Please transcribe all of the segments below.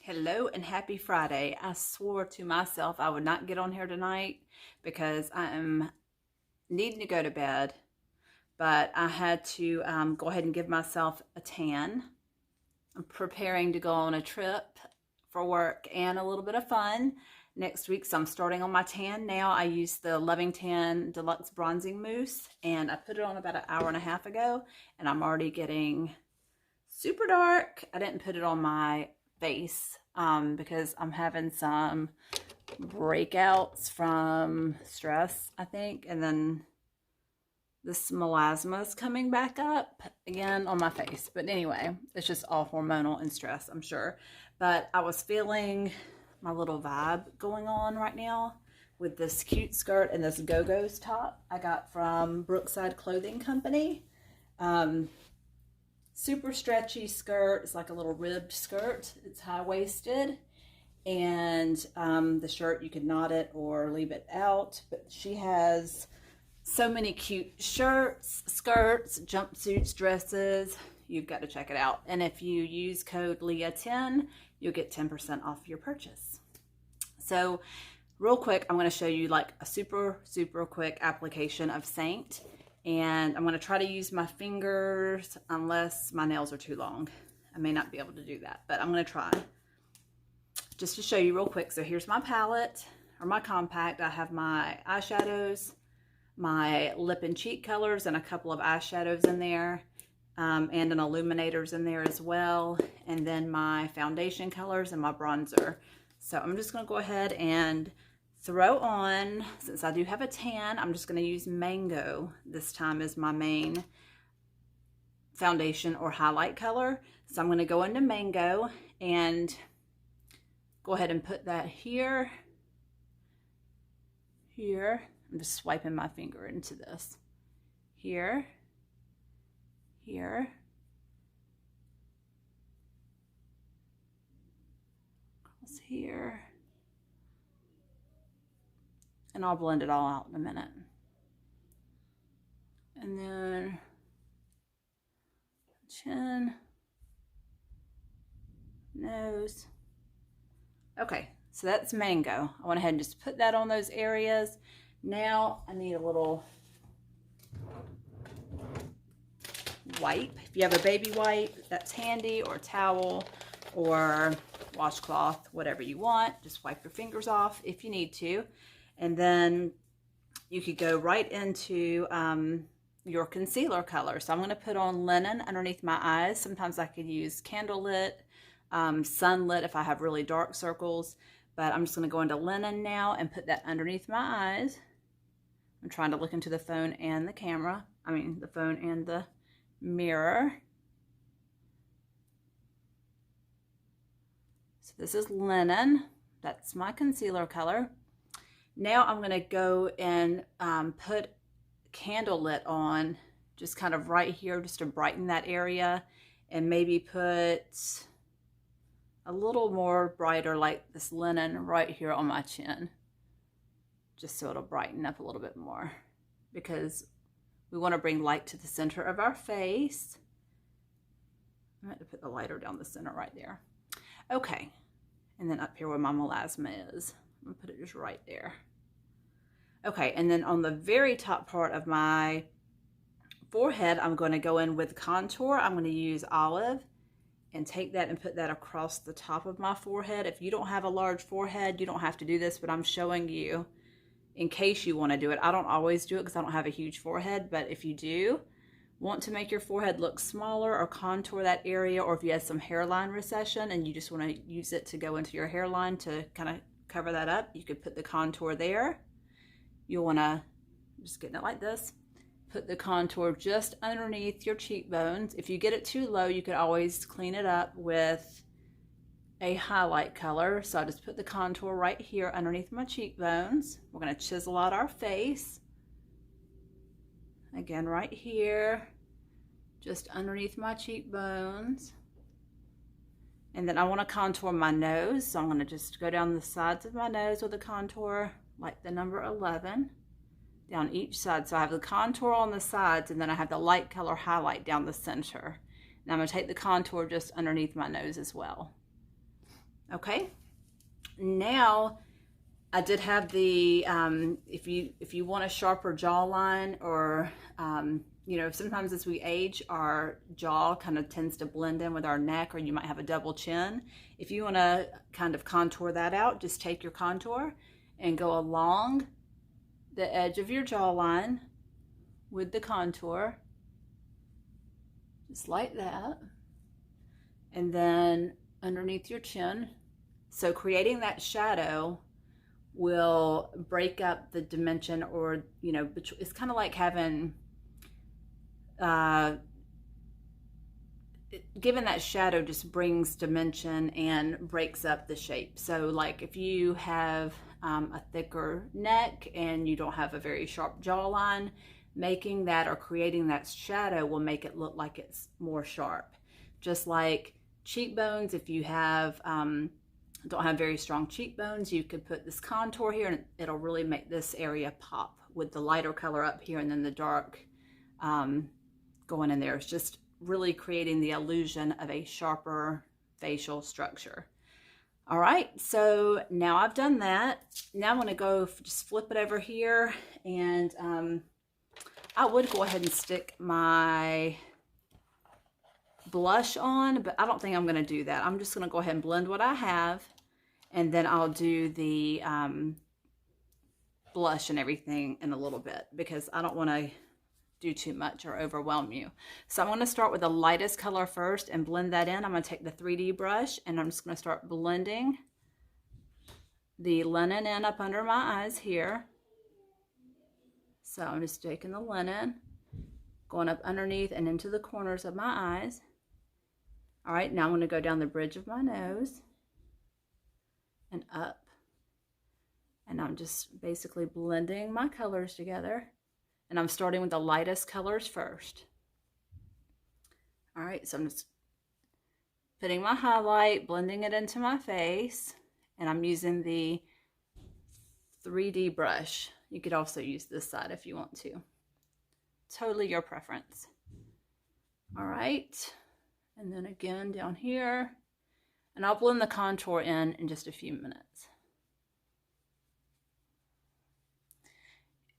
Hello and happy Friday. I swore to myself I would not get on here tonight because I am needing to go to bed, but I had to go ahead and give myself a tan. I'm preparing to go on a trip for work and a little bit of fun next week, so I'm starting on my tan now. I used the Loving Tan Deluxe Bronzing Mousse, and I put it on about an hour and a half ago, and I'm already getting super dark. I didn't put it on my face because I'm having some breakouts from stress, I think, and then this melasma is coming back up again on my face. But anyway, it's just all hormonal and stress, I'm sure. But I was feeling my little vibe going on right now with this cute skirt and this Go-Go's top I got from Brookside Clothing Company. Super stretchy skirt. It's like a little ribbed skirt. It's high-waisted, and the shirt, you could knot it or leave it out, but she has so many cute shirts, skirts, jumpsuits, dresses. You've got to check it out. And if you use code LEAH10, you'll get 10% off your purchase. So real quick, I'm going to show you like a super quick application of Seint. And I'm going to try to use my fingers unless my nails are too long. I may not be able to do that, but I'm going to try. Just to show you real quick. So here's my palette, or my compact. I have my eyeshadows, my lip and cheek colors, and a couple of eyeshadows in there, and an illuminators in there as well. And then my foundation colors and my bronzer. So I'm just going to go ahead and throw on, since I do have a tan, I'm just going to use Mango this time as my main foundation or highlight color. So I'm going to go into Mango and go ahead and put that here. I'm just swiping my finger into this. Here. Across here. And I'll blend it all out in a minute. And then chin, nose. Okay, so that's Mango. I went ahead and just put that on those areas. Now I need a little wipe. If you have a baby wipe, that's handy, or a towel, or washcloth, whatever you want. Just wipe your fingers off if you need to. And then you could go right into your concealer color. So I'm going to put on Linen underneath my eyes. Sometimes I could use Candlelit, Sunlit if I have really dark circles. But I'm just going to go into Linen now and put that underneath my eyes. I'm trying to look into the phone and the camera. I mean, the phone and the mirror. So this is Linen. That's my concealer color. Now I'm going to go and put Candlelit on, just kind of right here, just to brighten that area, and maybe put a little more brighter, like this Linen right here on my chin, just so it'll brighten up a little bit more, because we want to bring light to the center of our face. I'm going to put the lighter down the center right there. Okay, and then up here where my melasma is, I'm going to put it just right there. Okay, and then on the very top part of my forehead, I'm going to go in with contour. I'm going to use Olive and take that and put that across the top of my forehead. If you don't have a large forehead, you don't have to do this, but I'm showing you in case you want to do it. I don't always do it because I don't have a huge forehead, but if you do want to make your forehead look smaller or contour that area, or if you have some hairline recession and you just want to use it to go into your hairline to kind of cover that up, you could put the contour there. You'll want to, just getting it like this, put the contour just underneath your cheekbones. If you get it too low, you could always clean it up with a highlight color. So I just put the contour right here underneath my cheekbones. We're going to chisel out our face. Again, right here, just underneath my cheekbones. And then I want to contour my nose, so I'm going to just go down the sides of my nose with a contour like the number 11 down each side. So I have the contour on the sides, and then I have the light color highlight down the center. And I'm going to take the contour just underneath my nose as well. Okay, now I did have the, if you want a sharper jawline, or, you know, sometimes as we age, our jaw kind of tends to blend in with our neck, or you might have a double chin. If you want to kind of contour that out, just take your contour and go along the edge of your jawline with the contour, just like that, and then underneath your chin. So creating that shadow will break up the dimension, or, you know, it's kind of like having, given that shadow just brings dimension and breaks up the shape. So like if you have a thicker neck and you don't have a very sharp jawline, making that or creating that shadow will make it look like it's more sharp. Just like cheekbones, if you have don't have very strong cheekbones, you could put this contour here and it'll really make this area pop with the lighter color up here and then the dark going in there. It's just really creating the illusion of a sharper facial structure. All right, so now I've done that. Now I'm gonna go just flip it over here, and I would go ahead and stick my blush on, but I don't think I'm gonna do that. I'm just gonna go ahead and blend what I have, and then I'll do the blush and everything in a little bit, because I don't wanna do too much or overwhelm you. So I'm going to start with the lightest color first and blend that in. I'm going to take the 3D brush and I'm just going to start blending the linen in up under my eyes here. So I'm just taking the linen, going up underneath and into the corners of my eyes. All right, now I'm going to go down the bridge of my nose and up. And I'm just basically blending my colors together. And I'm starting with the lightest colors first. All right, so I'm just putting my highlight, blending it into my face, and I'm using the 3D brush. You could also use this side if you want to. Totally your preference. All right, and then again down here, and I'll blend the contour in just a few minutes.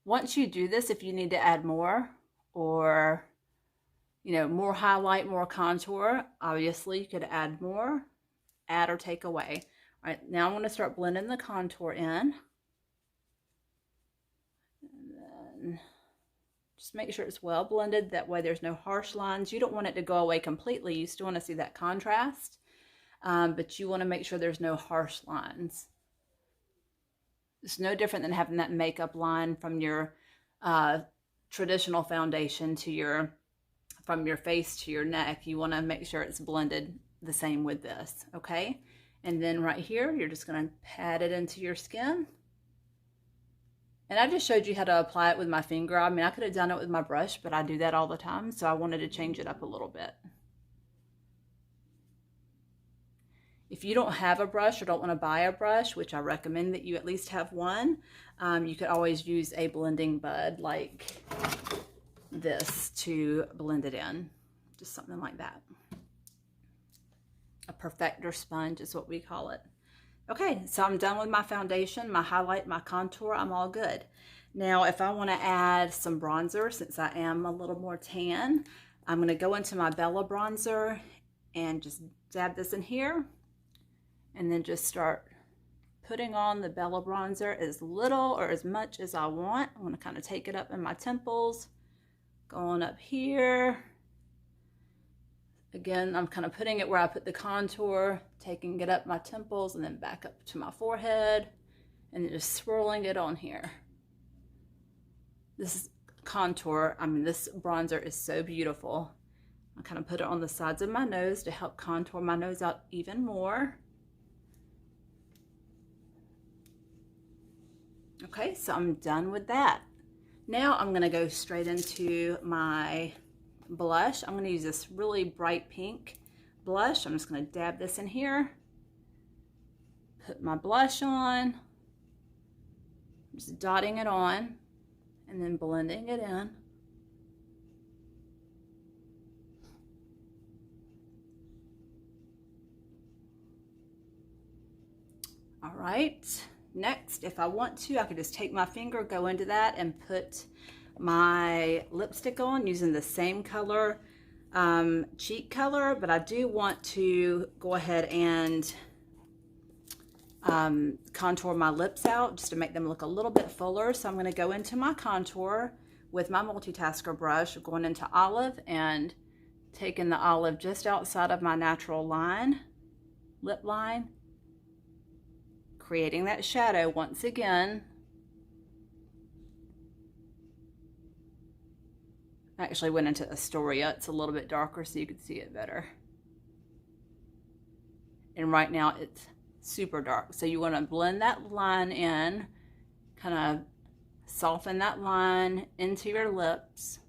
Once you do this, if you need to add more, or, you know, more highlight, more contour, obviously you could add more, add or take away. All right, now I'm going to start blending the contour in. And then just make sure it's well blended. That way there's no harsh lines. You don't want it to go away completely. You still want to see that contrast, but you want to make sure there's no harsh lines. It's no different than having that makeup line from your traditional foundation to your, from your face to your neck. You want to make sure it's blended the same with this, okay? And then right here, you're just going to pat it into your skin. And I just showed you how to apply it with my finger. I mean, I could have done it with my brush, but I do that all the time, so I wanted to change it up a little bit. If you don't have a brush or don't want to buy a brush, which I recommend that you at least have one, you could always use a blending bud like this to blend it in. Just something like that. A perfector sponge is what we call it. Okay, so I'm done with my foundation, my highlight, my contour. I'm all good. Now, if I want to add some bronzer, since I am a little more tan, I'm going to go into my Bella bronzer and just dab this in here. And then just start putting on the Bella bronzer as little or as much as I want. I'm going to kind of take it up in my temples, going up here. Again, I'm kind of putting it where I put the contour, taking it up my temples and then back up to my forehead, and then just swirling it on here. This is contour. I mean, this bronzer is so beautiful. I kind of put it on the sides of my nose to help contour my nose out even more. Okay, so I'm done with that. Now I'm going to go straight into my blush. I'm going to use this really bright pink blush. I'm just going to dab this in here. Put my blush on. Just dotting it on and then blending it in. All right, next, if I want to, I could just take my finger, go into that, and put my lipstick on using the same color, cheek color, but I do want to go ahead and contour my lips out just to make them look a little bit fuller. So I'm going to go into my contour with my Multitasker brush, going into Olive and taking the olive just outside of my natural line, lip line, creating that shadow once again. I actually went into Astoria. It's a little bit darker so you can see it better. And right now it's super dark. So you want to blend that line in, kind of soften that line into your lips,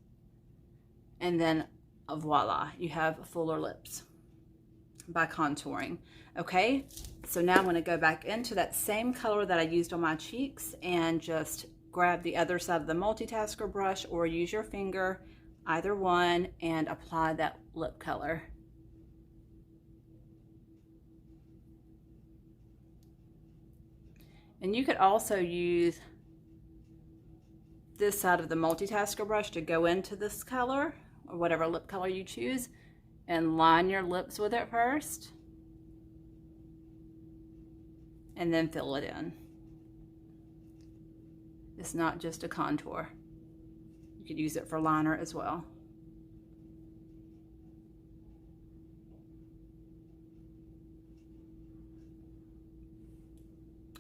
and then voila, you have fuller lips by contouring. Okay, so now I'm going to go back into that same color that I used on my cheeks and just grab the other side of the Multitasker brush or use your finger, either one, and apply that lip color. And you could also use this side of the Multitasker brush to go into this color, or whatever lip color you choose, and line your lips with it first, and then fill it in. It's not just a contour. You could use it for liner as well.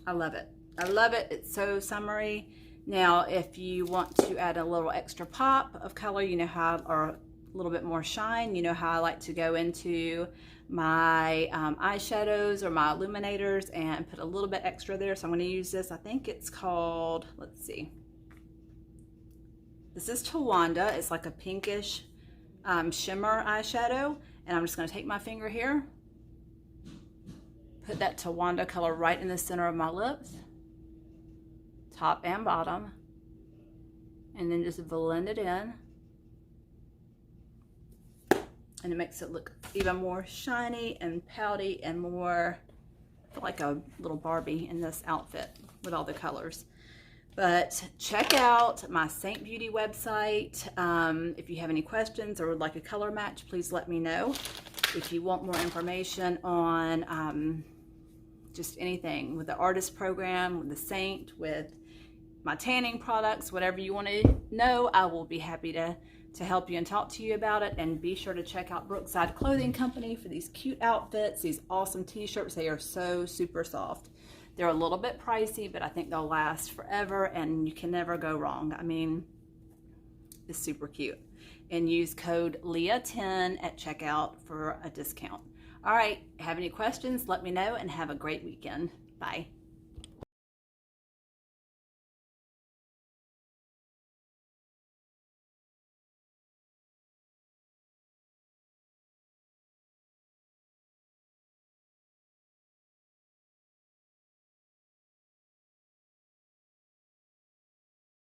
I love it. I love it. It's so summery. Now, if you want to add a little extra pop of color, you know how, or a little bit more shine, you know how I like to go into my eyeshadows or my illuminators and put a little bit extra there. So I'm going to use this. I think it's called, let's see. This is Tawanda. It's like a pinkish shimmer eyeshadow. And I'm just going to take my finger here, put that Tawanda color right in the center of my lips, top and bottom, and then just blend it in. And it makes it look even more shiny and pouty and more like a little Barbie in this outfit with all the colors. But check out my Seint Beauty website. If you have any questions or would like a color match, please let me know. If you want more information on just anything with the artist program, with the Seint, with my tanning products, whatever you want to know, I will be happy to help you and talk to you about it. And be sure to check out Brookside Clothing Company for these cute outfits, these awesome t-shirts. They are so super soft. They're a little bit pricey, but I think they'll last forever and you can never go wrong. I mean, it's super cute. And use code LEAH10 at checkout for a discount. All right, have any questions? Let me know and have a great weekend. Bye.